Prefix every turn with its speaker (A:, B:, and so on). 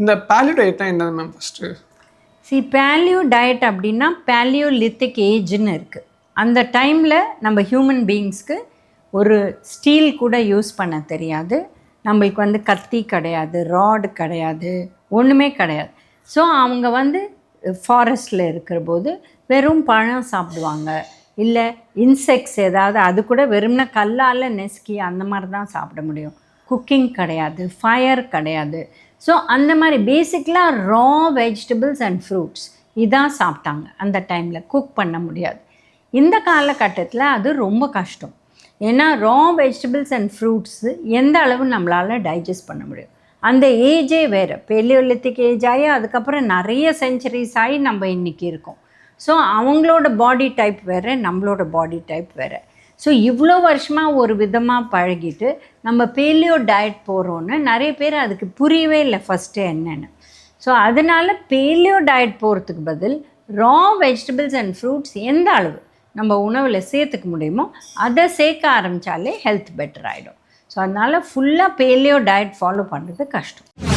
A: இந்த பேலியோ டயட்னா என்னது ma'am first?
B: Paleo diet அப்படின்னா பேலியோலித்திக் ஏஜ்னு இருக்குது. அந்த டைமில் நம்ம ஹியூமன் பீயிங்ஸ்க்கு ஒரு ஸ்டீல் கூட யூஸ் பண்ண தெரியாது. நம்மளுக்கு வந்து கத்தி கிடையாது, ராடு கிடையாது, ஒன்றுமே கிடையாது. ஸோ அவங்க வந்து ஃபாரஸ்ட்டில் இருக்கிற போது வெறும் பழம் சாப்பிடுவாங்க, இல்லை இன்செக்ட்ஸ் ஏதாவது, அது கூட வெறும்னா கல்லால் நெசுக்கி அந்த மாதிரி தான் சாப்பிட முடியும். குக்கிங் கிடையாது, ஃபயர் கிடையாது. ஸோ அந்த மாதிரி பேசிக்கலாக ரா வெஜிடபிள்ஸ் அண்ட் ஃப்ரூட்ஸ் இதான் சாப்பிட்டாங்க அந்த டைமில். குக் பண்ண முடியாது. இந்த காலகட்டத்தில் அது ரொம்ப கஷ்டம். ஏன்னா ரா வெஜிடபிள்ஸ் அண்ட் ஃப்ரூட்ஸு எந்த அளவு நம்மளால் டைஜஸ்ட் பண்ண முடியும். அந்த ஏஜே வேறு, பெலியோலித்திக் ஏஜ் ஆகி அதுக்கப்புறம் நிறைய செஞ்சுரிஸ் ஆகி நம்ம இன்றைக்கி இருக்கோம். ஸோ அவங்களோட பாடி டைப் வேறு, நம்மளோட பாடி டைப் வேறு. ஸோ இவ்வளோ வருஷமாக ஒரு விதமாக பழகிட்டு நம்ம பேலியோ டயட் போகிறோன்னு நிறைய பேர் அதுக்கு புரியவே இல்லை ஃபஸ்ட்டு என்னென்னு. ஸோ அதனால் பேலியோ டயட் போகிறதுக்கு பதில் ரா வெஜிடபிள்ஸ் அண்ட் ஃப்ரூட்ஸ் எந்த அளவு நம்ம உணவில் சேர்த்துக்க முடியுமோ அதை சேர்க்க ஆரம்பித்தாலே ஹெல்த் பெட்டர் ஆகிடும். ஸோ அதனால் ஃபுல்லாக பேலியோ டயட் ஃபாலோ பண்ணுறது கஷ்டம்.